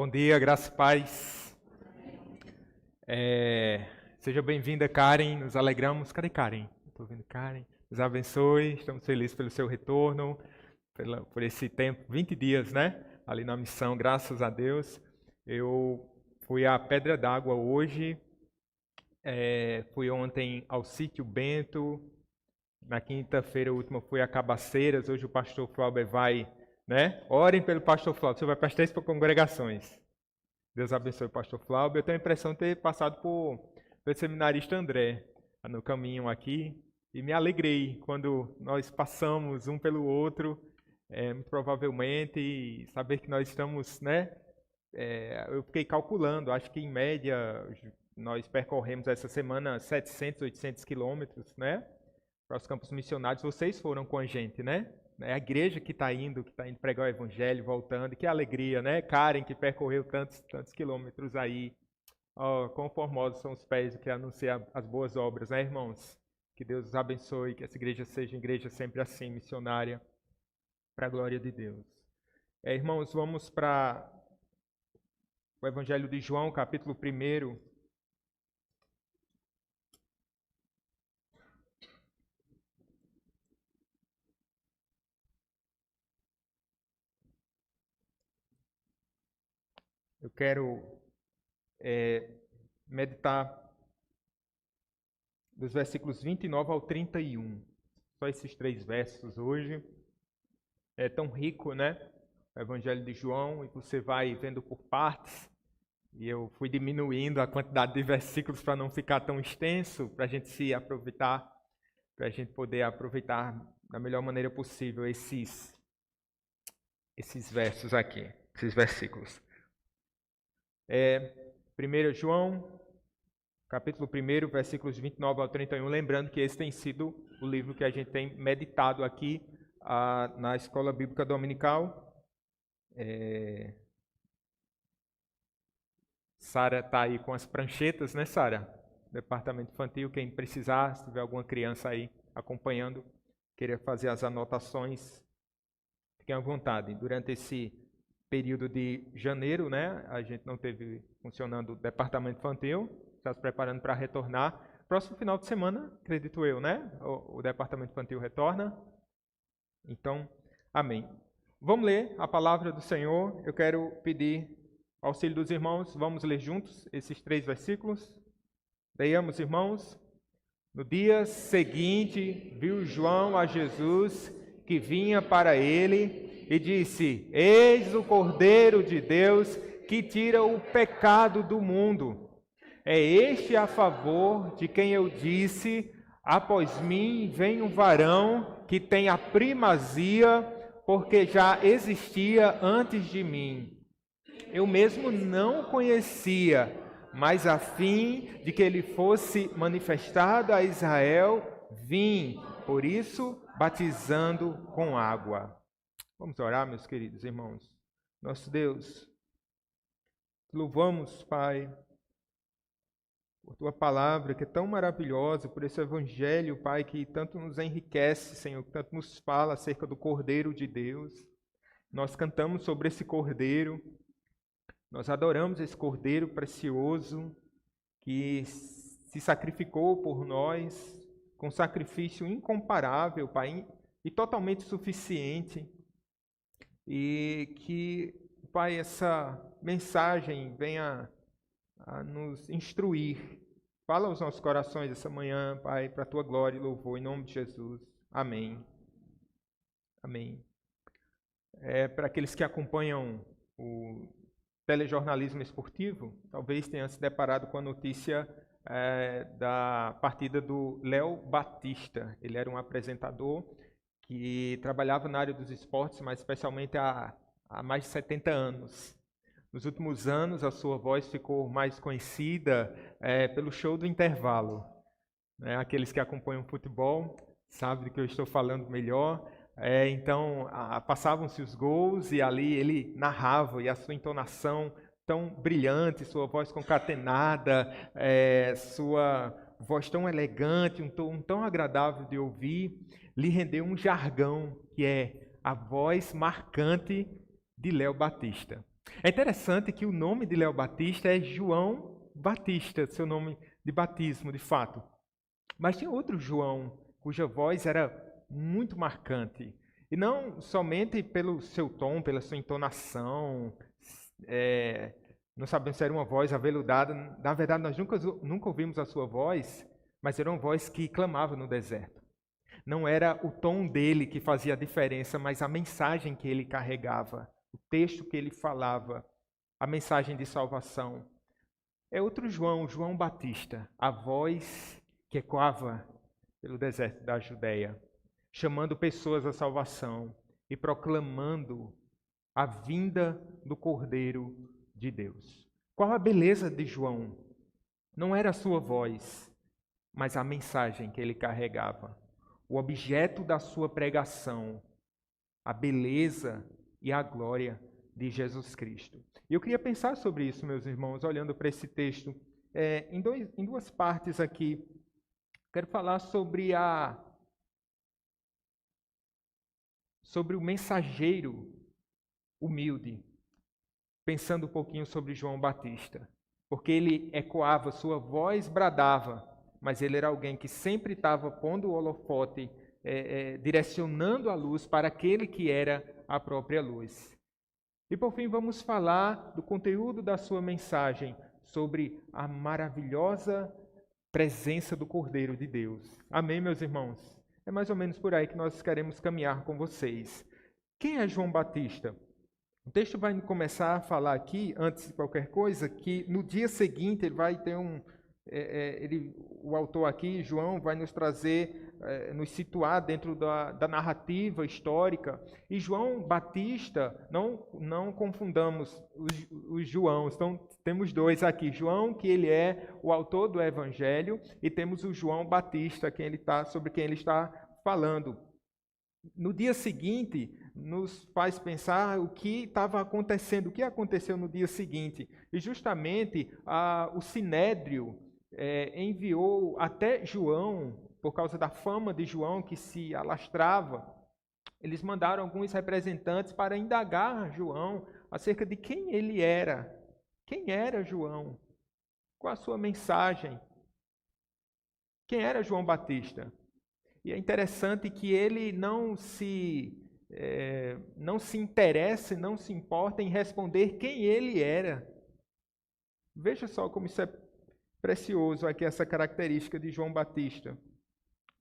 Bom dia, graça e paz. Seja bem-vinda, Karen. Nos alegramos. Cadê Karen? Estou vendo Karen. Nos abençoe. Estamos felizes pelo seu retorno, por esse tempo, 20 dias, né? Ali na missão, graças a Deus. Eu fui à Pedra d'Água hoje. Fui ontem ao Sítio Bento. Na quinta-feira última fui a Cabaceiras. Hoje o pastor Flauber vai, né? Orem pelo pastor Flauber. Você vai para as 3 congregações. Deus abençoe o pastor Flauber. Eu tenho a impressão de ter passado pelo seminarista André no caminho aqui e me alegrei quando nós passamos um pelo outro, muito provavelmente, e saber que nós estamos, né? Eu fiquei calculando, acho que em média nós percorremos essa semana 700, 800 quilômetros, né? Para os campos missionários. Vocês foram com a gente, né? É a igreja que está indo pregar o evangelho, voltando. Que alegria, né? Karen, que percorreu tantos quilômetros aí. Oh, quão formosos são os pés que anunciam as boas obras, né, irmãos? Que Deus os abençoe, que essa igreja seja igreja sempre assim, missionária, para a glória de Deus. Irmãos, vamos para o evangelho de João, capítulo 1. Eu quero meditar dos versículos 29 ao 31. Só esses 3 versos hoje. É tão rico, né? O Evangelho de João, e você vai vendo por partes. E eu fui diminuindo a quantidade de versículos para não ficar tão extenso, para a gente se aproveitar, para a gente poder aproveitar da melhor maneira possível esses versos aqui, esses versículos. 1 João, capítulo 1, versículos 29 ao 31. Lembrando que esse tem sido o livro que a gente tem meditado aqui na Escola Bíblica Dominical. Sara está aí com as pranchetas, né, Sara? Departamento infantil, quem precisar, se tiver alguma criança aí acompanhando, queira fazer as anotações, fiquem à vontade. Durante esse período de janeiro, né, a gente não teve funcionando o departamento infantil, está se preparando para retornar. Próximo final de semana, acredito eu, né? O departamento infantil retorna. Então, amém. Vamos ler a palavra do Senhor. Eu quero pedir auxílio dos irmãos. Vamos ler juntos esses 3 versículos. Leiamos, irmãos. No dia seguinte, viu João a Jesus que vinha para ele e disse: Eis o Cordeiro de Deus que tira o pecado do mundo. É este a favor de quem eu disse: após mim vem um varão que tem a primazia, porque já existia antes de mim. Eu mesmo não o conhecia, mas a fim de que ele fosse manifestado a Israel, vim, por isso, batizando com água. Vamos orar, meus queridos irmãos. Nosso Deus, louvamos, Pai, por Tua palavra, que é tão maravilhosa, por esse evangelho, Pai, que tanto nos enriquece, Senhor, que tanto nos fala acerca do Cordeiro de Deus. Nós cantamos sobre esse Cordeiro, nós adoramos esse Cordeiro precioso, que se sacrificou por nós, com sacrifício incomparável, Pai, e totalmente suficiente. E que, Pai, essa mensagem venha a nos instruir. Fala aos nossos corações essa manhã, Pai, para a Tua glória e louvor, em nome de Jesus. Amém. Amém. Para aqueles que acompanham o telejornalismo esportivo, talvez tenham se deparado com a notícia da partida do Léo Batista. Ele era um apresentador que trabalhava na área dos esportes, mas especialmente há mais de 70 anos. Nos últimos anos, a sua voz ficou mais conhecida pelo show do intervalo. Aqueles que acompanham futebol sabem do que eu estou falando melhor. Então, passavam-se os gols e ali ele narrava, e a sua entonação tão brilhante, sua voz concatenada, sua voz tão elegante, um tom tão agradável de ouvir, lhe rendeu um jargão que é a voz marcante de Léo Batista. É interessante que o nome de Léo Batista é João Batista, seu nome de batismo, de fato. Mas tinha outro João, cuja voz era muito marcante. E não somente pelo seu tom, pela sua entonação, não sabemos se era uma voz aveludada. Na verdade, nós nunca ouvimos a sua voz, mas era uma voz que clamava no deserto. Não era o tom dele que fazia a diferença, mas a mensagem que ele carregava, o texto que ele falava, a mensagem de salvação. É outro João, João Batista, a voz que ecoava pelo deserto da Judéia, chamando pessoas à salvação e proclamando a vinda do Cordeiro de Deus. Qual a beleza de João? Não era a sua voz, mas a mensagem que ele carregava. O objeto da sua pregação, a beleza e a glória de Jesus Cristo. E eu queria pensar sobre isso, meus irmãos, olhando para esse texto, em duas partes aqui. Quero falar sobre o mensageiro humilde, pensando um pouquinho sobre João Batista, porque ele ecoava, sua voz bradava, mas ele era alguém que sempre estava pondo o holofote, direcionando a luz para aquele que era a própria luz. E por fim vamos falar do conteúdo da sua mensagem, sobre a maravilhosa presença do Cordeiro de Deus. Amém, meus irmãos? É mais ou menos por aí que nós queremos caminhar com vocês. Quem é João Batista? O texto vai começar a falar aqui, antes de qualquer coisa, que no dia seguinte ele vai ter o autor aqui, João, vai nos trazer, nos situar dentro da narrativa histórica. E João Batista, não confundamos os Joãos, então temos dois aqui. João, que ele é o autor do Evangelho, e temos o João Batista, sobre quem ele está falando. No dia seguinte, nos faz pensar o que estava acontecendo, o que aconteceu no dia seguinte. E justamente o Sinédrio enviou até João, por causa da fama de João que se alastrava, eles mandaram alguns representantes para indagar João acerca de quem ele era. Quem era João? Qual a sua mensagem? Quem era João Batista? E é interessante que ele não se interessa, não se importa em responder quem ele era. Veja só como isso é precioso aqui, essa característica de João Batista.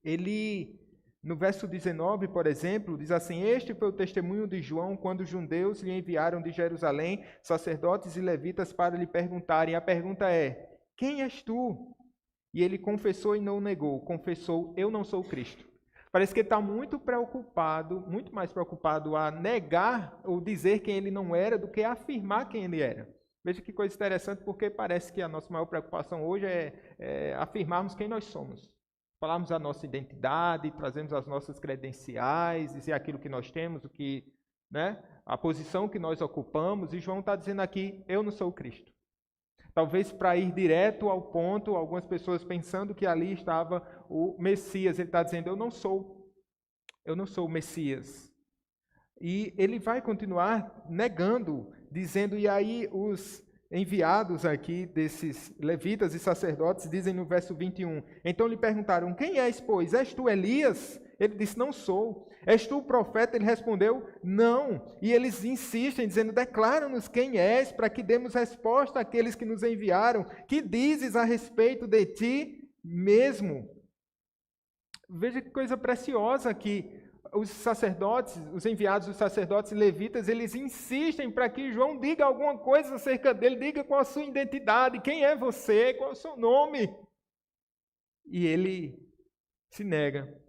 Ele, no verso 19, por exemplo, diz assim: este foi o testemunho de João quando os judeus lhe enviaram de Jerusalém sacerdotes e levitas para lhe perguntarem. A pergunta é: quem és tu? E ele confessou e não negou. Confessou: eu não sou o Cristo. Parece que ele está muito preocupado, muito mais preocupado a negar ou dizer quem ele não era do que a afirmar quem ele era. Veja que coisa interessante, porque parece que a nossa maior preocupação hoje é afirmarmos quem nós somos. Falarmos a nossa identidade, trazemos as nossas credenciais, dizer aquilo que nós temos, a posição que nós ocupamos. E João está dizendo aqui: eu não sou o Cristo. Talvez para ir direto ao ponto, algumas pessoas pensando que ali estava o Messias. Ele está dizendo: eu não sou o Messias. E ele vai continuar negando, dizendo, e aí os enviados aqui desses levitas e sacerdotes dizem no verso 21, então lhe perguntaram: quem és, pois? És tu Elias? Ele disse: não sou. És tu o profeta? Ele respondeu: não. E eles insistem, dizendo: declara-nos quem és, para que demos resposta àqueles que nos enviaram. Que dizes a respeito de ti mesmo? Veja que coisa preciosa aqui. Os sacerdotes, os enviados dos sacerdotes e levitas, eles insistem para que João diga alguma coisa acerca dele, diga qual a sua identidade, quem é você, qual é o seu nome. E ele se nega,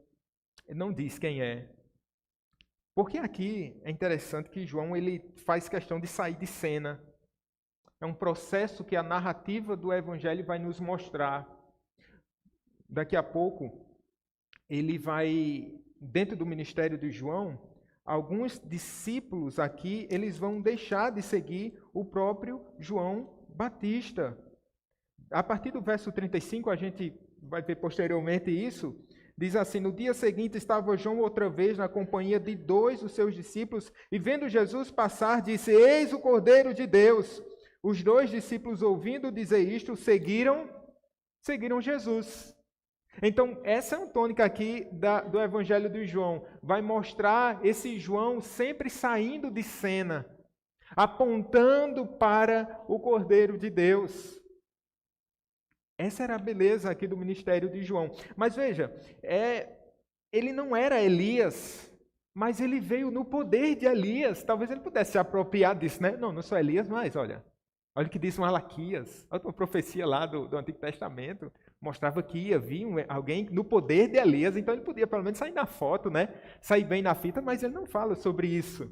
ele não diz quem é. Porque aqui é interessante que João ele faz questão de sair de cena. É um processo que a narrativa do Evangelho vai nos mostrar. Daqui a pouco, ele vai... Dentro do ministério de João, alguns discípulos aqui, eles vão deixar de seguir o próprio João Batista. A partir do verso 35, a gente vai ver posteriormente isso, Diz assim: no dia seguinte estava João outra vez na companhia de 2 dos seus discípulos, e vendo Jesus passar, disse: Eis o Cordeiro de Deus. Os 2 discípulos, ouvindo dizer isto, seguiram Jesus. Então, essa é uma tônica aqui do Evangelho de João. Vai mostrar esse João sempre saindo de cena, apontando para o Cordeiro de Deus. Essa era a beleza aqui do ministério de João. Mas veja, ele não era Elias, mas ele veio no poder de Elias. Talvez ele pudesse se apropriar disso, né? Não sou Elias, mas olha o que diz Malaquias. Outra profecia lá do Antigo Testamento mostrava que ia vir alguém no poder de Elias, então ele podia pelo menos sair na foto, né? Sair bem na fita, mas ele não fala sobre isso.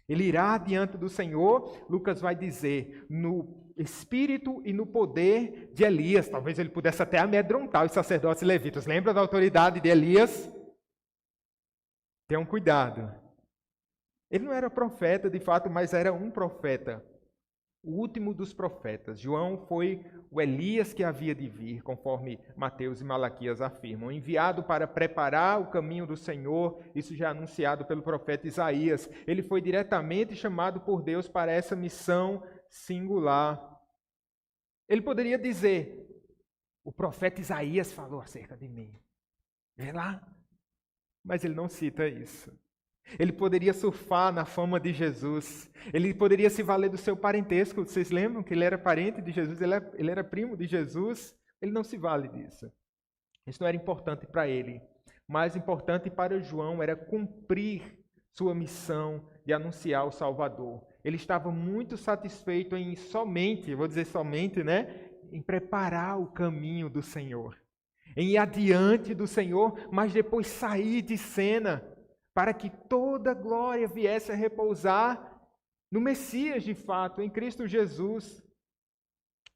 Ele irá diante do Senhor, Lucas vai dizer, no espírito e no poder de Elias. Talvez ele pudesse até amedrontar os sacerdotes levitas. Lembra da autoridade de Elias? Tenham cuidado. Ele não era profeta de fato, mas era um profeta. O último dos profetas. João foi o Elias que havia de vir, conforme Mateus e Malaquias afirmam, enviado para preparar o caminho do Senhor, isso já é anunciado pelo profeta Isaías. Ele foi diretamente chamado por Deus para essa missão singular. Ele poderia dizer: o profeta Isaías falou acerca de mim. Vê lá. Mas ele não cita isso. Ele poderia surfar na fama de Jesus. Ele poderia se valer do seu parentesco. Vocês lembram que ele era parente de Jesus? Ele era primo de Jesus. Ele não se vale disso. Isso não era importante para ele. Mais importante para João era cumprir sua missão de anunciar o Salvador. Ele estava muito satisfeito em somente, vou dizer somente, né? Em preparar o caminho do Senhor. Em ir adiante do Senhor, mas depois sair de cena, para que toda glória viesse a repousar no Messias de fato, em Cristo Jesus.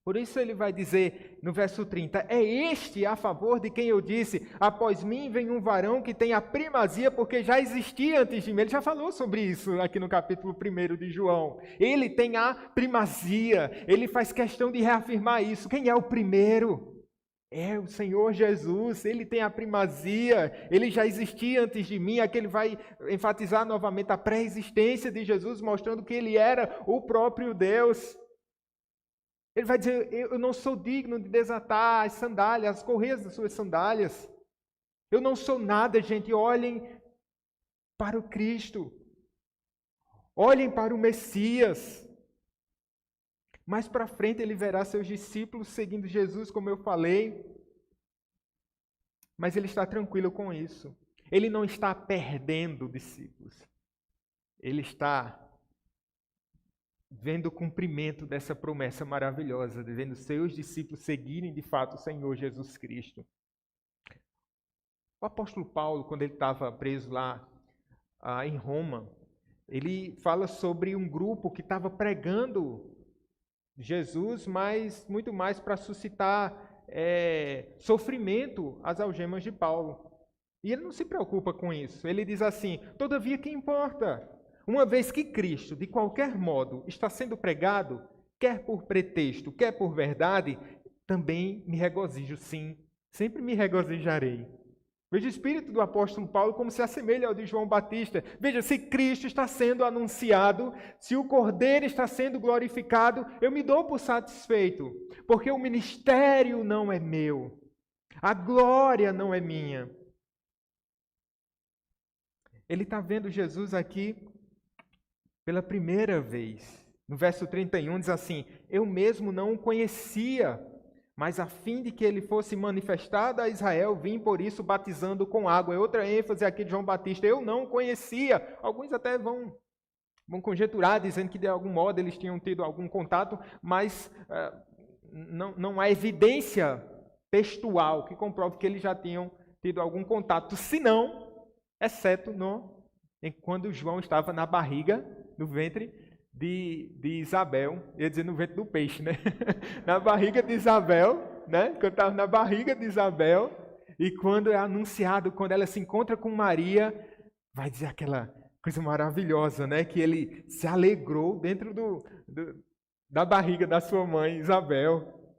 Por isso ele vai dizer no verso 30, é este a favor de quem eu disse, após mim vem um varão que tem a primazia, porque já existia antes de mim. Ele já falou sobre isso aqui no capítulo 1 de João. Ele tem a primazia, ele faz questão de reafirmar isso. Quem é o primeiro? É o Senhor Jesus, ele tem a primazia, ele já existia antes de mim. Aqui ele vai enfatizar novamente a pré-existência de Jesus, mostrando que ele era o próprio Deus. Ele vai dizer, eu não sou digno de desatar as sandálias, as correias das suas sandálias. Eu não sou nada, gente. Olhem para o Cristo. Olhem para o Messias. Mais para frente ele verá seus discípulos seguindo Jesus, como eu falei. Mas ele está tranquilo com isso. Ele não está perdendo discípulos. Ele está vendo o cumprimento dessa promessa maravilhosa, de vendo seus discípulos seguirem de fato o Senhor Jesus Cristo. O apóstolo Paulo, quando ele estava preso lá em Roma, ele fala sobre um grupo que estava pregando Jesus, mas muito mais para suscitar sofrimento às algemas de Paulo. E ele não se preocupa com isso. Ele diz assim, todavia que importa? Uma vez que Cristo, de qualquer modo, está sendo pregado, quer por pretexto, quer por verdade, também me regozijo, sim, sempre me regozijarei. Veja o espírito do apóstolo Paulo como se assemelha ao de João Batista. Veja, se Cristo está sendo anunciado, se o Cordeiro está sendo glorificado, eu me dou por satisfeito, porque o ministério não é meu, a glória não é minha. Ele está vendo Jesus aqui pela primeira vez. No verso 31 diz assim, eu mesmo não o conhecia, mas a fim de que ele fosse manifestado a Israel, vim por isso batizando com água. É outra ênfase aqui de João Batista. Eu não conhecia. Alguns até vão conjecturar, dizendo que de algum modo eles tinham tido algum contato, mas não há evidência textual que comprove que eles já tinham tido algum contato, senão, exceto quando João estava na barriga, no ventre de Isabel, ia dizer no ventre do peixe, né? Na barriga de Isabel, né? Quando estava na barriga de Isabel, e quando é anunciado, quando ela se encontra com Maria, vai dizer aquela coisa maravilhosa, né? Que ele se alegrou dentro da barriga da sua mãe, Isabel.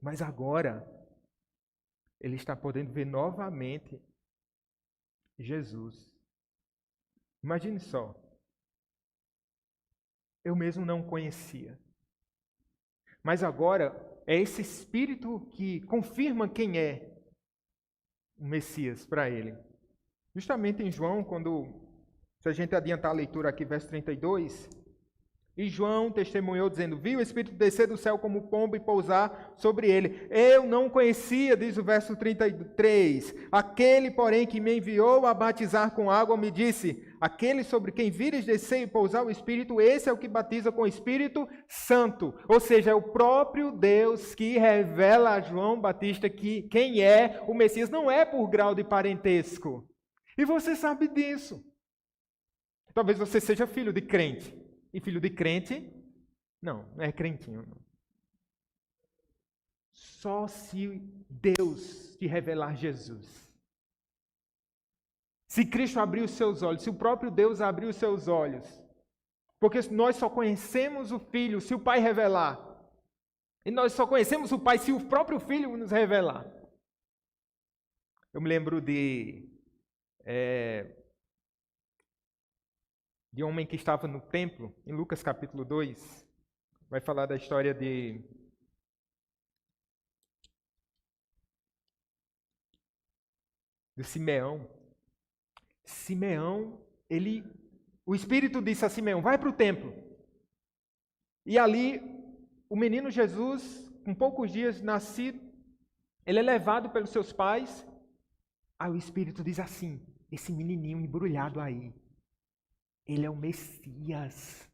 Mas agora, ele está podendo ver novamente Jesus. Imagine só, eu mesmo não conhecia. Mas agora é esse Espírito que confirma quem é o Messias para ele. Justamente em João, se a gente adiantar a leitura aqui, verso 32, e João testemunhou dizendo, viu o Espírito descer do céu como pombo e pousar sobre ele. Eu não conhecia, diz o verso 33, aquele, porém, que me enviou a batizar com água, me disse, aquele sobre quem vires descer e pousar o Espírito, esse é o que batiza com o Espírito Santo. Ou seja, é o próprio Deus que revela a João Batista que quem é o Messias não é por grau de parentesco. E você sabe disso. Talvez você seja filho de crente. E filho de crente, não é crentinho. Não. Só se Deus te revelar Jesus. Se Cristo abrir os seus olhos, se o próprio Deus abrir os seus olhos. Porque nós só conhecemos o Filho se o Pai revelar. E nós só conhecemos o Pai se o próprio Filho nos revelar. Eu me lembro de um homem que estava no templo, em Lucas capítulo 2, vai falar da história de Simeão. Simeão, o Espírito disse a Simeão, vai para o templo. E ali, o menino Jesus, com poucos dias nascido, ele é levado pelos seus pais. Aí o Espírito diz assim, esse menininho embrulhado aí, ele é o Messias.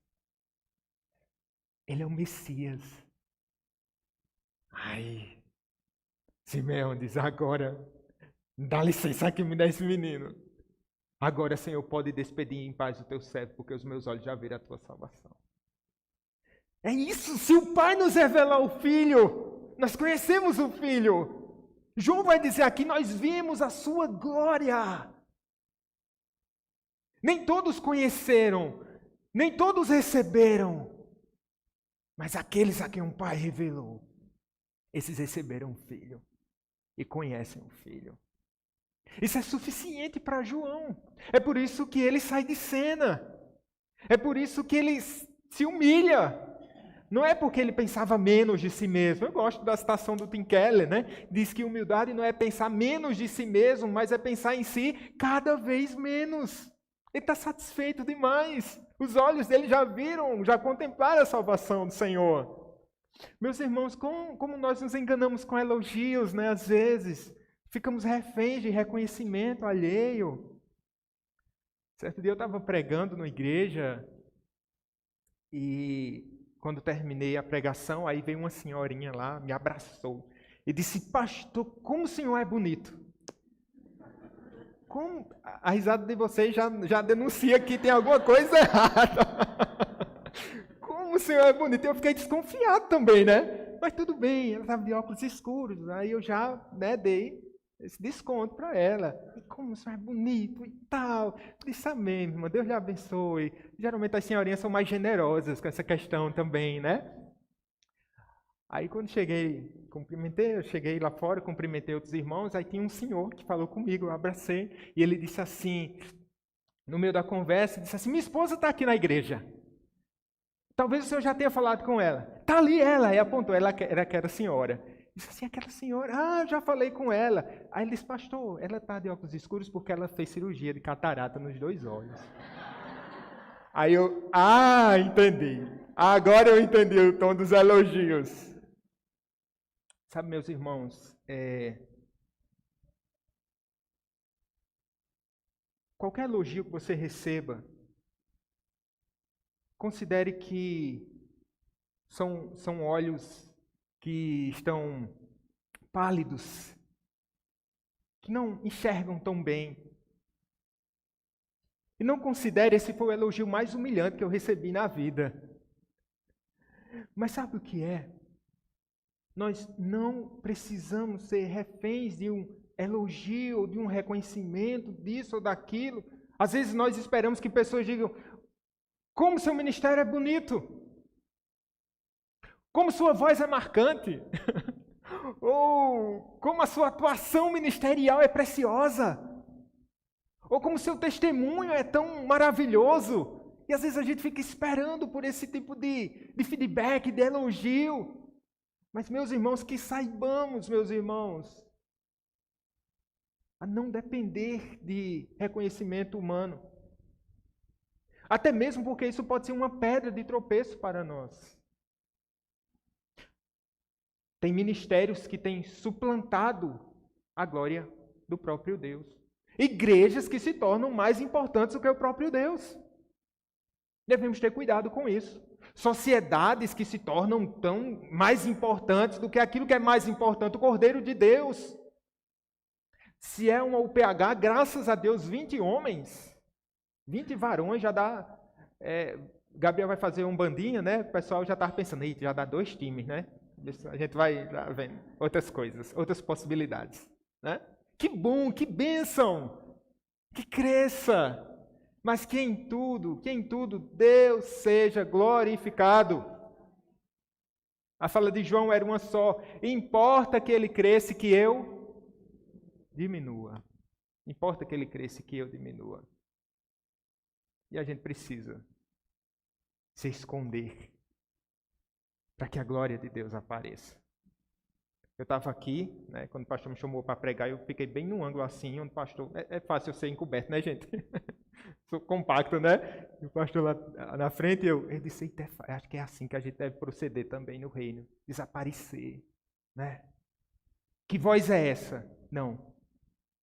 Ele é o Messias. Ai, Simeão diz, agora, dá licença que me dá esse menino. Agora, Senhor, pode despedir em paz o teu servo, porque os meus olhos já viram a tua salvação. É isso, se o Pai nos revelar o Filho, nós conhecemos o Filho. João vai dizer aqui, nós vimos a sua glória. Nem todos conheceram, nem todos receberam, mas aqueles a quem o Pai revelou, esses receberam o Filho e conhecem o Filho. Isso é suficiente para João. É por isso que ele sai de cena. É por isso que ele se humilha. Não é porque ele pensava menos de si mesmo. Eu gosto da citação do Tim Keller, né? Diz que humildade não é pensar menos de si mesmo, mas é pensar em si cada vez menos. Ele está satisfeito demais. Os olhos dele já viram, já contemplaram a salvação do Senhor. Meus irmãos, como nós nos enganamos com elogios, né? Às vezes, ficamos reféns de reconhecimento alheio. Certo dia eu estava pregando na igreja e quando terminei a pregação, aí veio uma senhorinha lá, me abraçou e disse, pastor, como o senhor é bonito. Como? A risada de vocês já denuncia que tem alguma coisa errada. Como o senhor é bonito. Eu fiquei desconfiado também, né? Mas tudo bem, ela estava de óculos escuros. Aí eu já dei esse desconto para ela. E como o senhor é bonito e tal. Eu disse, amém, irmã, Deus lhe abençoe. Geralmente as senhorinhas são mais generosas com essa questão também, né? Aí quando eu cheguei lá fora, cumprimentei outros irmãos, aí tinha um senhor que falou comigo, eu abracei, e ele disse assim, no meio da conversa, disse assim, minha esposa está aqui na igreja. Talvez o senhor já tenha falado com ela. Está ali ela, e apontou, ela era aquela senhora. Disse assim, aquela senhora, eu já falei com ela. Aí ele disse, pastor, ela está de óculos escuros porque ela fez cirurgia de catarata nos 2 olhos. Aí eu, entendi. Agora eu entendi o tom dos elogios. Sabe, meus irmãos, qualquer elogio que você receba, considere que são olhos que estão pálidos, que não enxergam tão bem. E não considere esse foi o elogio mais humilhante que eu recebi na vida. Mas sabe o que é? Nós não precisamos ser reféns de um elogio, de um reconhecimento disso ou daquilo. Às vezes nós esperamos que pessoas digam, como seu ministério é bonito, como sua voz é marcante, Ou como a sua atuação ministerial é preciosa. Ou como seu testemunho é tão maravilhoso. E às vezes a gente fica esperando por esse tipo de feedback, de elogio. Mas, meus irmãos, que saibamos, meus irmãos, a não depender de reconhecimento humano. Até mesmo porque isso pode ser uma pedra de tropeço para nós. Tem ministérios que têm suplantado a glória do próprio Deus. Igrejas que se tornam mais importantes do que o próprio Deus. Devemos ter cuidado com isso. Sociedades que se tornam tão mais importantes do que aquilo que é mais importante, o Cordeiro de Deus. Se é uma UPH, graças a Deus, 20 homens, 20 varões já dá... Gabriel vai fazer um bandinha, né? O pessoal já estava pensando, já dá 2 times, né? A gente vai vendo outras coisas, outras possibilidades, né? Que bom, que bênção, que cresça, mas que em tudo Deus seja glorificado. A fala de João era uma só: importa que ele cresça e que eu diminua. Importa que ele cresça e que eu diminua. E a gente precisa se esconder para que a glória de Deus apareça. Eu estava aqui, né, quando o pastor me chamou para pregar, eu fiquei bem num ângulo assim, onde o pastor... É fácil eu ser encoberto, né, gente? Sou compacto, né? E o pastor lá na frente, eu disse, acho que é assim que a gente deve proceder também no reino. Desaparecer, né? Que voz é essa? Não.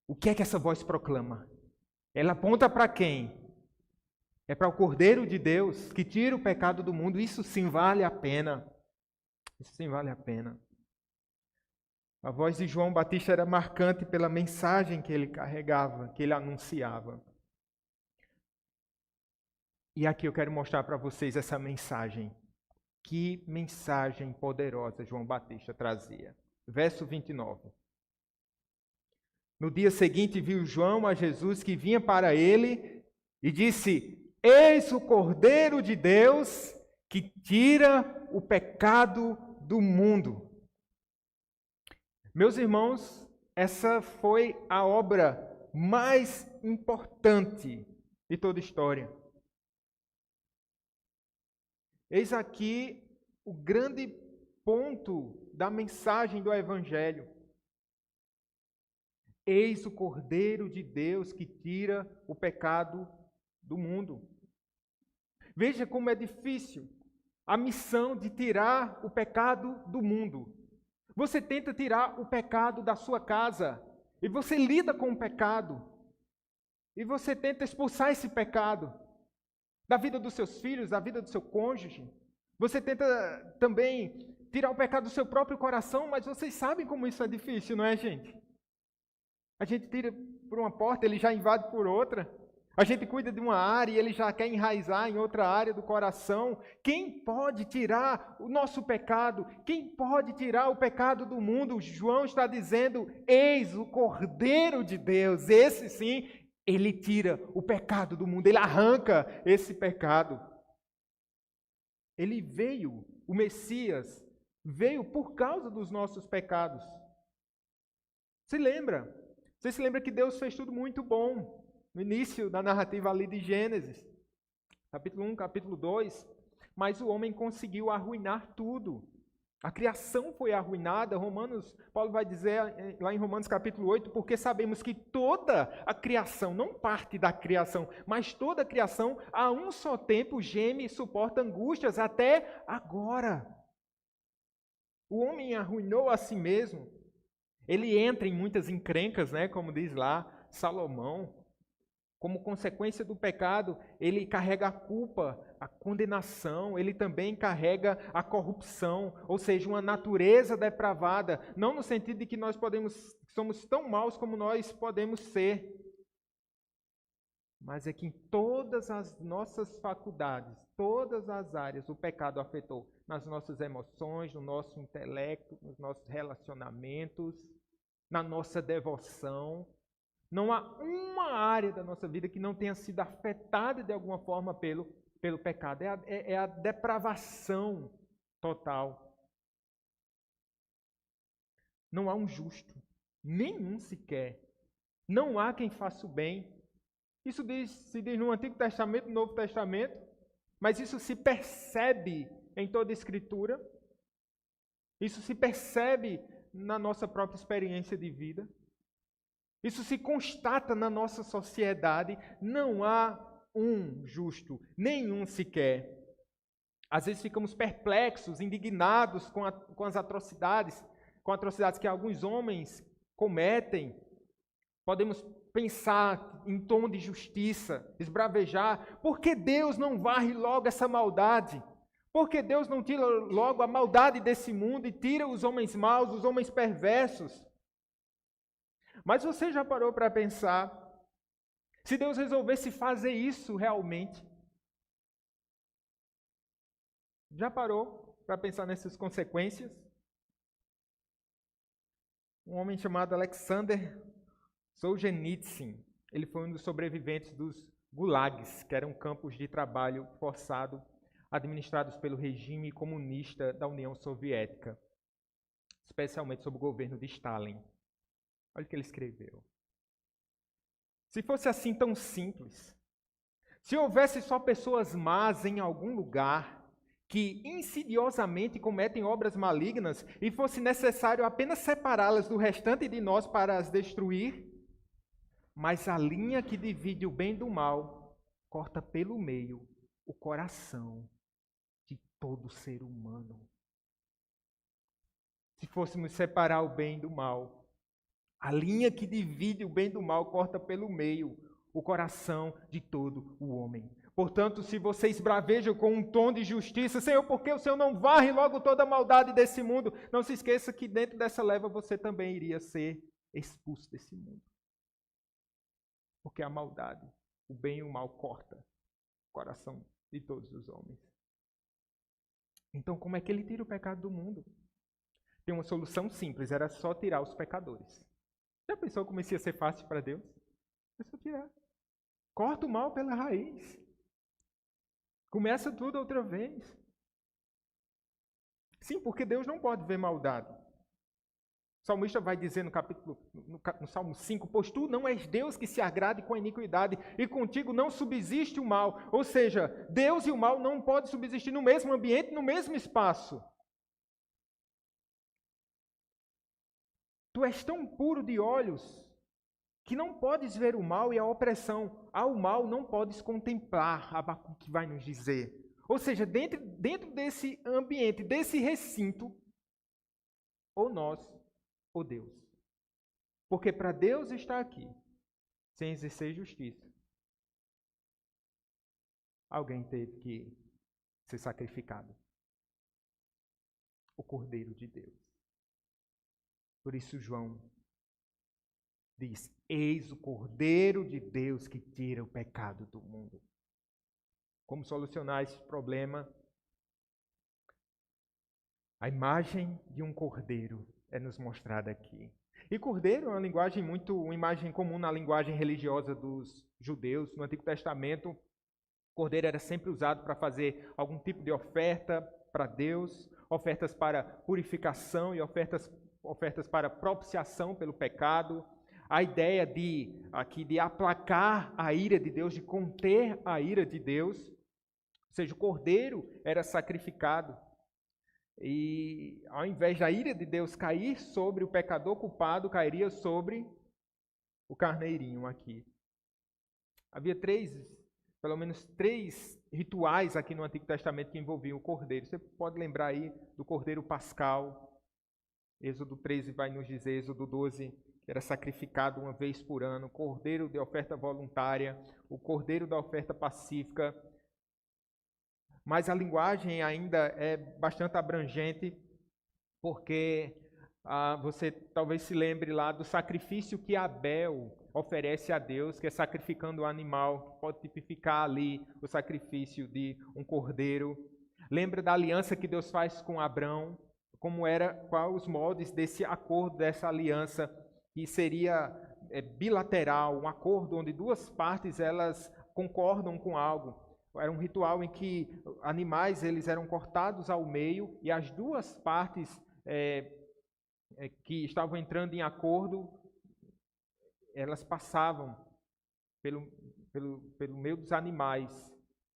O que é que essa voz proclama? Ela aponta para quem? É para o Cordeiro de Deus, que tira o pecado do mundo. Isso sim vale a pena. Isso sim vale a pena. A voz de João Batista era marcante pela mensagem que ele carregava, que ele anunciava. E aqui eu quero mostrar para vocês essa mensagem. Que mensagem poderosa João Batista trazia. Verso 29. No dia seguinte viu João a Jesus que vinha para ele e disse: Eis o Cordeiro de Deus que tira o pecado do mundo. Meus irmãos, essa foi a obra mais importante de toda a história. Eis aqui o grande ponto da mensagem do Evangelho. Eis o Cordeiro de Deus que tira o pecado do mundo. Veja como é difícil a missão de tirar o pecado do mundo. Você tenta tirar o pecado da sua casa e você lida com o pecado. E você tenta expulsar esse pecado da vida dos seus filhos, da vida do seu cônjuge. Você tenta também tirar o pecado do seu próprio coração, mas vocês sabem como isso é difícil, não é, gente? A gente tira por uma porta, ele já invade por outra. A gente cuida de uma área e ele já quer enraizar em outra área do coração. Quem pode tirar o nosso pecado? Quem pode tirar o pecado do mundo? João está dizendo, eis o Cordeiro de Deus. Esse sim, ele tira o pecado do mundo, ele arranca esse pecado. Ele veio, o Messias, veio por causa dos nossos pecados. Se lembra? Você se lembra que Deus fez tudo muito bom no início da narrativa ali de Gênesis, capítulo 1, capítulo 2, mas o homem conseguiu arruinar tudo. A criação foi arruinada. Paulo vai dizer lá em Romanos capítulo 8, porque sabemos que toda a criação, não parte da criação, mas toda a criação, a um só tempo geme e suporta angústias até agora. O homem arruinou a si mesmo. Ele entra em muitas encrencas, né, como diz lá Salomão. Como consequência do pecado, ele carrega a culpa, a condenação, ele também carrega a corrupção, ou seja, uma natureza depravada, não no sentido de que nós somos tão maus como nós podemos ser, mas é que em todas as nossas faculdades, todas as áreas, o pecado afetou, nas nossas emoções, no nosso intelecto, nos nossos relacionamentos, na nossa devoção. Não há uma área da nossa vida que não tenha sido afetada de alguma forma pelo pecado. É a depravação total. Não há um justo, nenhum sequer. Não há quem faça o bem. Isso se diz no Antigo Testamento, no Novo Testamento, mas isso se percebe em toda a Escritura. Isso se percebe na nossa própria experiência de vida. Isso se constata na nossa sociedade. Não há um justo, nenhum sequer. Às vezes ficamos perplexos, indignados com as atrocidades, que alguns homens cometem. Podemos pensar em tom de justiça, esbravejar. Por que Deus não varre logo essa maldade? Por que Deus não tira logo a maldade desse mundo e tira os homens maus, os homens perversos? Mas você já parou para pensar, se Deus resolvesse fazer isso realmente? Já parou para pensar nessas consequências? Um homem chamado Alexander Solzhenitsyn, ele foi um dos sobreviventes dos gulags, que eram campos de trabalho forçado administrados pelo regime comunista da União Soviética, especialmente sob o governo de Stalin. Olha o que ele escreveu. Se fosse assim tão simples, se houvesse só pessoas más em algum lugar que insidiosamente cometem obras malignas e fosse necessário apenas separá-las do restante de nós para as destruir, mas a linha que divide o bem do mal corta pelo meio o coração de todo ser humano. Se fôssemos separar o bem do mal, a linha que divide o bem do mal corta pelo meio o coração de todo o homem. Portanto, se você esbraveja com um tom de justiça, Senhor, por que o Senhor não varre logo toda a maldade desse mundo? Não se esqueça que dentro dessa leva você também iria ser expulso desse mundo. Porque a maldade, o bem e o mal corta o coração de todos os homens. Então, como é que ele tira o pecado do mundo? Tem uma solução simples, era só tirar os pecadores. Já pensou como isso ia ser fácil para Deus? É só tirar. Corta o mal pela raiz. Começa tudo outra vez. Sim, porque Deus não pode ver maldade. O salmista vai dizer no Salmo 5, pois tu não és Deus que se agrade com a iniquidade, e contigo não subsiste o mal. Ou seja, Deus e o mal não podem subsistir no mesmo ambiente, no mesmo espaço. Tu és tão puro de olhos que não podes ver o mal e a opressão. Ao mal não podes contemplar, Abacuque vai nos dizer. Ou seja, dentro desse ambiente, desse recinto, ou nós, ou Deus. Porque para Deus estar aqui, sem exercer justiça, alguém teve que ser sacrificado. O Cordeiro de Deus. Por isso João diz, eis o Cordeiro de Deus que tira o pecado do mundo. Como solucionar esse problema? A imagem de um cordeiro é nos mostrada aqui. E cordeiro é uma imagem comum na linguagem religiosa dos judeus. No Antigo Testamento, cordeiro era sempre usado para fazer algum tipo de oferta para Deus, ofertas para purificação e ofertas para propiciação pelo pecado. A ideia de aplacar a ira de Deus, de conter a ira de Deus. Ou seja, o cordeiro era sacrificado. E ao invés da ira de Deus cair sobre o pecador culpado, cairia sobre o carneirinho aqui. Havia pelo menos três rituais aqui no Antigo Testamento que envolviam o cordeiro. Você pode lembrar aí do cordeiro pascal. Êxodo 13 vai nos dizer, Êxodo 12, que era sacrificado uma vez por ano. O cordeiro de oferta voluntária, o cordeiro da oferta pacífica. Mas a linguagem ainda é bastante abrangente, porque você talvez se lembre lá do sacrifício que Abel oferece a Deus, que é sacrificando o animal, que pode tipificar ali o sacrifício de um cordeiro. Lembra da aliança que Deus faz com Abrão, quais os moldes desse acordo, dessa aliança, que seria bilateral, um acordo onde duas partes elas concordam com algo. Era um ritual em que animais eles eram cortados ao meio e as duas partes que estavam entrando em acordo, elas passavam pelo meio dos animais.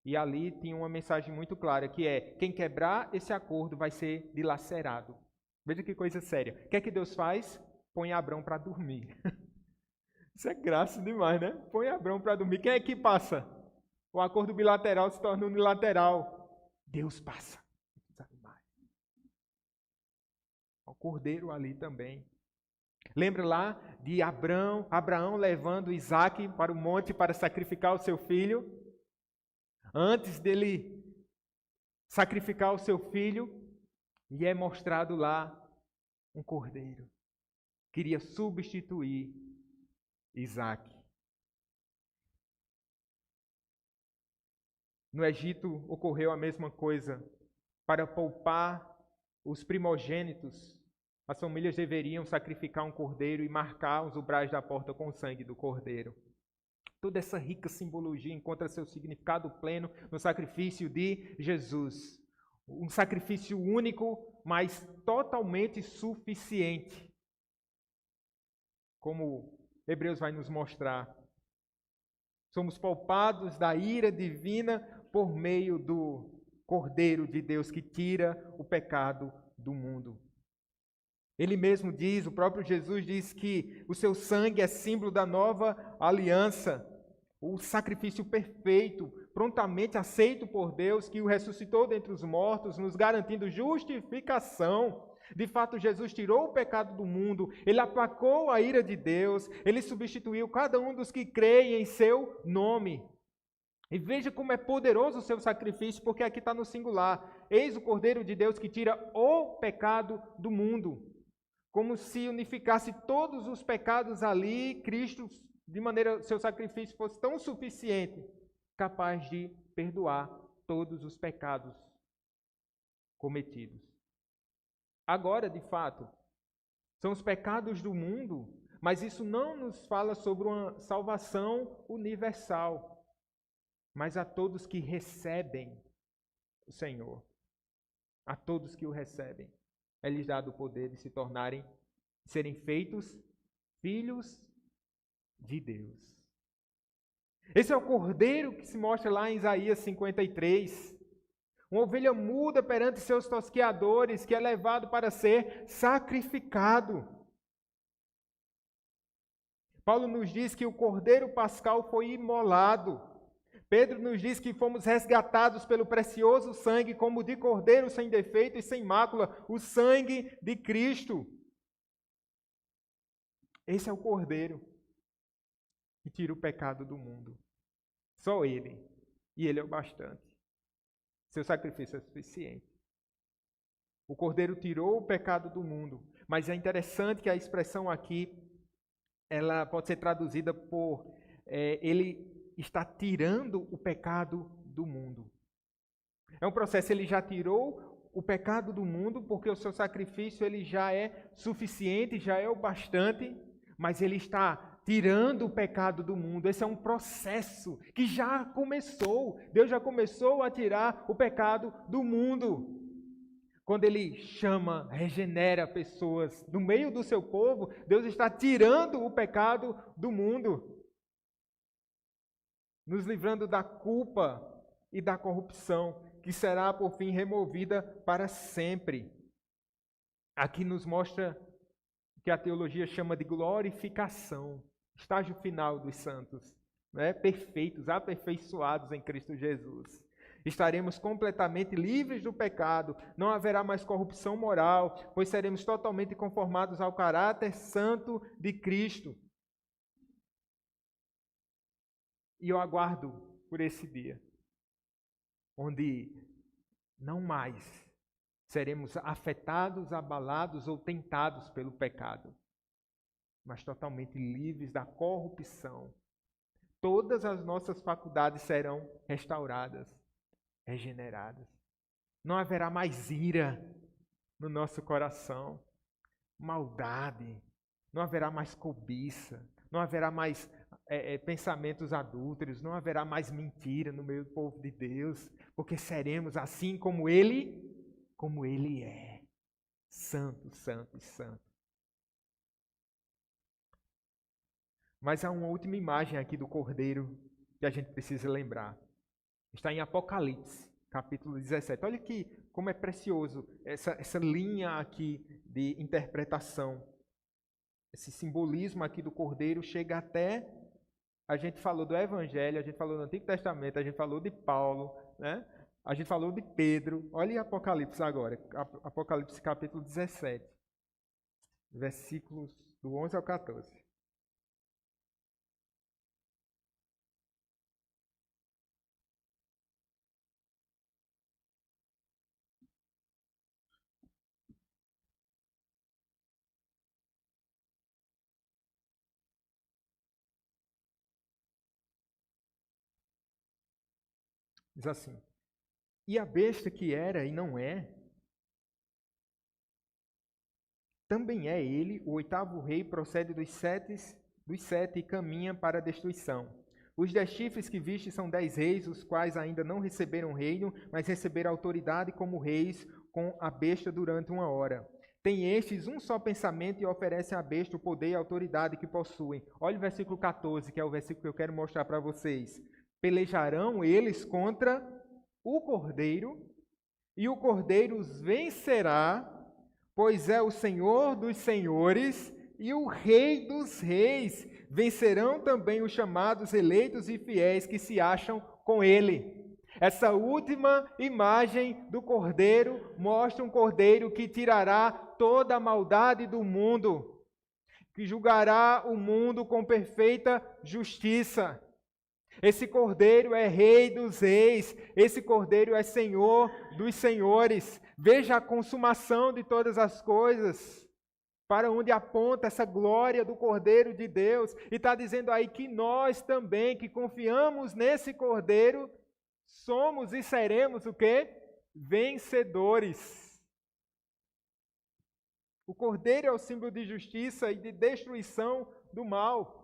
E ali tinha uma mensagem muito clara, que é: quem quebrar esse acordo vai ser dilacerado. Veja que coisa séria. O que é que Deus faz? Põe Abrão para dormir. Isso é graça demais, né? Põe Abrão para dormir. Quem é que passa? O acordo bilateral se torna unilateral. Deus passa. O cordeiro ali também. Lembra lá de Abraão levando Isaac para o monte para sacrificar o seu filho? Antes dele sacrificar o seu filho, e é mostrado lá um cordeiro. Queria substituir Isaac. No Egito ocorreu a mesma coisa. Para poupar os primogênitos, as famílias deveriam sacrificar um cordeiro e marcar os umbrais da porta com o sangue do cordeiro. Toda essa rica simbologia encontra seu significado pleno no sacrifício de Jesus. Um sacrifício único, mas totalmente suficiente. Como Hebreus vai nos mostrar. Somos poupados da ira divina por meio do Cordeiro de Deus que tira o pecado do mundo. Ele mesmo diz, o próprio Jesus diz que o seu sangue é símbolo da nova aliança, o sacrifício perfeito, prontamente aceito por Deus, que o ressuscitou dentre os mortos, nos garantindo justificação. De fato, Jesus tirou o pecado do mundo, ele aplacou a ira de Deus, ele substituiu cada um dos que creem em seu nome. E veja como é poderoso o seu sacrifício, porque aqui está no singular. Eis o Cordeiro de Deus que tira o pecado do mundo. Como se unificasse todos os pecados ali, Cristo, de maneira seu sacrifício fosse tão suficiente, capaz de perdoar todos os pecados cometidos. Agora, de fato, são os pecados do mundo, mas isso não nos fala sobre uma salvação universal. Mas a todos que recebem o Senhor, a todos que o recebem, é lhes dado o poder de serem feitos filhos de Deus. Esse é o cordeiro que se mostra lá em Isaías 53. Uma ovelha muda perante seus tosqueadores, que é levado para ser sacrificado. Paulo nos diz que o cordeiro pascal foi imolado. Pedro nos diz que fomos resgatados pelo precioso sangue, como de cordeiro sem defeito e sem mácula, o sangue de Cristo. Esse é o cordeiro que tira o pecado do mundo. Só ele. E ele é o bastante. Seu sacrifício é suficiente. O cordeiro tirou o pecado do mundo. Mas é interessante que a expressão aqui, ela pode ser traduzida por ele está tirando o pecado do mundo. É um processo, ele já tirou o pecado do mundo, porque o seu sacrifício ele já é suficiente, já é o bastante, mas ele está tirando o pecado do mundo. Esse é um processo que já começou. Deus já começou a tirar o pecado do mundo. Quando ele chama, regenera pessoas no meio do seu povo, Deus está tirando o pecado do mundo, nos livrando da culpa e da corrupção, que será por fim removida para sempre. Aqui nos mostra que a teologia chama de glorificação, estágio final dos santos, né? Perfeitos, aperfeiçoados em Cristo Jesus. Estaremos completamente livres do pecado, não haverá mais corrupção moral, pois seremos totalmente conformados ao caráter santo de Cristo. E eu aguardo por esse dia, onde não mais seremos afetados, abalados ou tentados pelo pecado, mas totalmente livres da corrupção. Todas as nossas faculdades serão restauradas, regeneradas. Não haverá mais ira no nosso coração, maldade, não haverá mais cobiça, não haverá mais pensamentos adúlteros, não haverá mais mentira no meio do povo de Deus, porque seremos assim como Ele é, santo, santo e santo. Mas há uma última imagem aqui do Cordeiro que a gente precisa lembrar. Está em Apocalipse, capítulo 17. Olha aqui como é precioso essa linha aqui de interpretação. Esse simbolismo aqui do Cordeiro chega até... A gente falou do Evangelho, a gente falou do Antigo Testamento, a gente falou de Paulo, né? A gente falou de Pedro. Olha Apocalipse agora, Apocalipse capítulo 17, versículos do 11 ao 14. Diz assim: E a besta que era e não é, também é ele, o oitavo rei, procede dos sete e caminha para a destruição. Os 10 chifres que viste são 10 reis, os quais ainda não receberam reino, mas receberam autoridade como reis com a besta durante 1 hora. Tem estes um só pensamento e oferecem à besta o poder e a autoridade que possuem. Olha o versículo 14, que é o versículo que eu quero mostrar para vocês. Pelejarão eles contra o Cordeiro, e o Cordeiro os vencerá, pois é o Senhor dos senhores e o Rei dos reis. Vencerão também os chamados eleitos e fiéis que se acham com ele. Essa última imagem do Cordeiro mostra um Cordeiro que tirará toda a maldade do mundo, que julgará o mundo com perfeita justiça. Esse Cordeiro é Rei dos reis, esse Cordeiro é Senhor dos senhores. Veja a consumação de todas as coisas, para onde aponta essa glória do Cordeiro de Deus. E está dizendo aí que nós também, que confiamos nesse Cordeiro, somos e seremos o quê? Vencedores. O Cordeiro é o símbolo de justiça e de destruição do mal.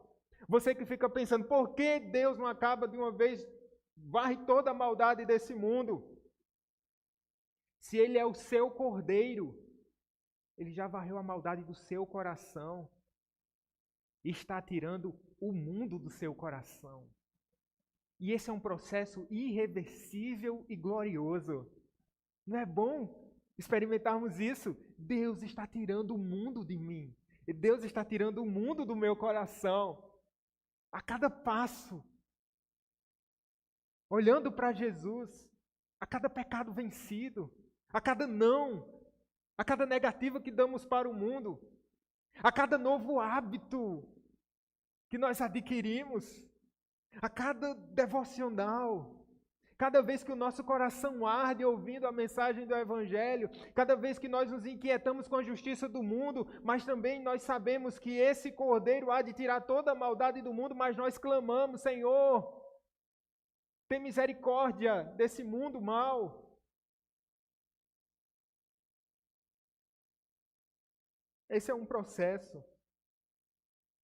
Você que fica pensando, por que Deus não acaba de uma vez, varre toda a maldade desse mundo? Se Ele é o seu Cordeiro, Ele já varreu a maldade do seu coração e está tirando o mundo do seu coração. E esse é um processo irreversível e glorioso. Não é bom experimentarmos isso? Deus está tirando o mundo de mim. E Deus está tirando o mundo do meu coração. A cada passo, olhando para Jesus, a cada pecado vencido, a cada não, a cada negativa que damos para o mundo, a cada novo hábito que nós adquirimos, a cada devocional, cada vez que o nosso coração arde ouvindo a mensagem do Evangelho, cada vez que nós nos inquietamos com a justiça do mundo, mas também nós sabemos que esse Cordeiro há de tirar toda a maldade do mundo, mas nós clamamos, Senhor, tem misericórdia desse mundo mau. Esse é um processo.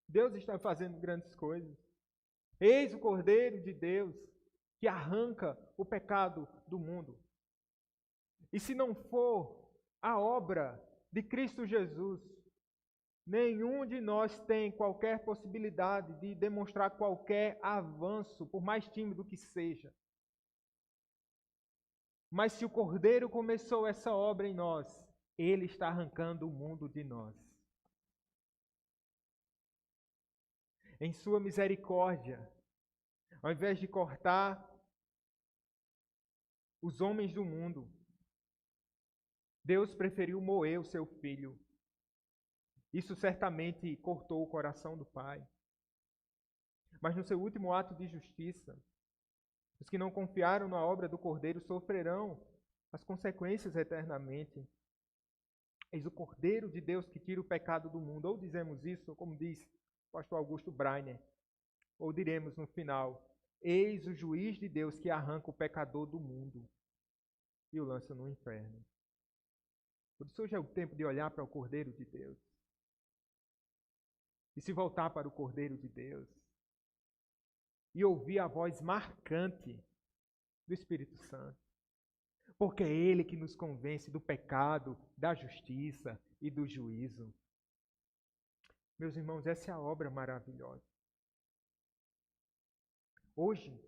Deus está fazendo grandes coisas. Eis o Cordeiro de Deus que arranca o pecado do mundo. E se não for a obra de Cristo Jesus, nenhum de nós tem qualquer possibilidade de demonstrar qualquer avanço, por mais tímido que seja. Mas se o Cordeiro começou essa obra em nós, Ele está arrancando o mundo de nós. Em sua misericórdia, ao invés de cortar os homens do mundo, Deus preferiu moer o seu filho. Isso certamente cortou o coração do Pai. Mas no seu último ato de justiça, os que não confiaram na obra do Cordeiro sofrerão as consequências eternamente. Eis o Cordeiro de Deus que tira o pecado do mundo. Ou dizemos isso, como diz o pastor Augusto Breiner, ou diremos no final, eis o juiz de Deus que arranca o pecador do mundo e o lança no inferno. Por isso hoje é o tempo de olhar para o Cordeiro de Deus e se voltar para o Cordeiro de Deus e ouvir a voz marcante do Espírito Santo. Porque é Ele que nos convence do pecado, da justiça e do juízo. Meus irmãos, essa é a obra maravilhosa. Hoje,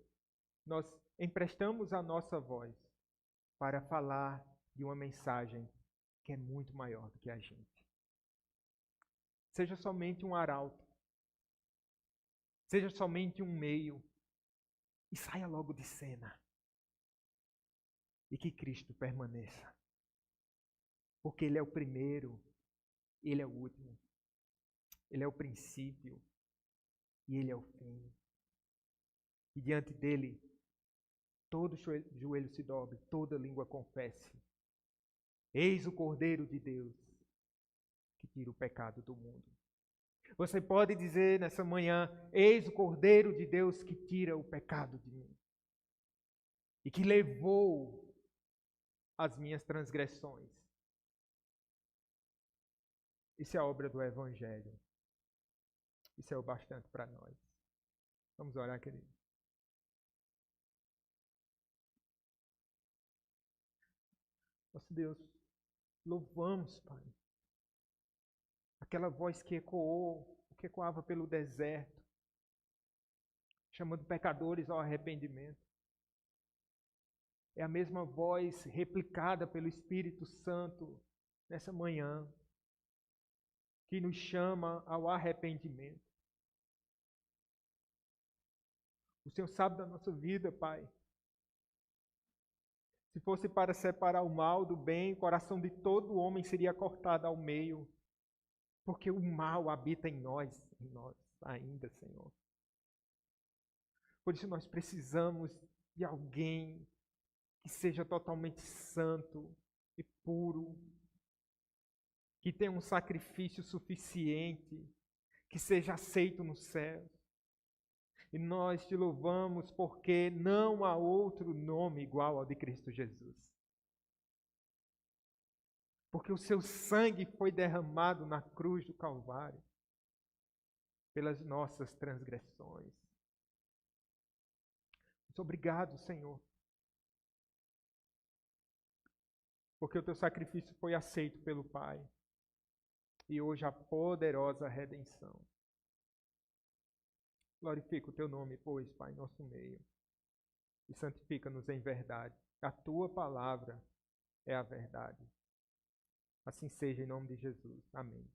nós emprestamos a nossa voz para falar de uma mensagem que é muito maior do que a gente. Seja somente um arauto, seja somente um meio, e saia logo de cena. E que Cristo permaneça. Porque Ele é o primeiro, Ele é o último, Ele é o princípio e Ele é o fim. E diante dEle, todo joelho se dobre, toda língua confesse. Eis o Cordeiro de Deus que tira o pecado do mundo. Você pode dizer nessa manhã: eis o Cordeiro de Deus que tira o pecado de mim. E que levou as minhas transgressões. Isso é a obra do Evangelho. Isso é o bastante para nós. Vamos orar, querido. Nosso Deus, louvamos, Pai. Aquela voz que ecoou, que ecoava pelo deserto, chamando pecadores ao arrependimento. É a mesma voz replicada pelo Espírito Santo nessa manhã, que nos chama ao arrependimento. O Senhor sabe da nossa vida, Pai. Se fosse para separar o mal do bem, o coração de todo homem seria cortado ao meio, porque o mal habita em nós ainda, Senhor. Por isso nós precisamos de alguém que seja totalmente santo e puro, que tenha um sacrifício suficiente, que seja aceito no céu. E nós te louvamos porque não há outro nome igual ao de Cristo Jesus. Porque o seu sangue foi derramado na cruz do Calvário pelas nossas transgressões. Muito obrigado, Senhor. Porque o teu sacrifício foi aceito pelo Pai. E hoje a poderosa redenção. Glorifica o teu nome, pois, Pai, em nosso meio. E santifica-nos em verdade. A tua palavra é a verdade. Assim seja em nome de Jesus. Amém.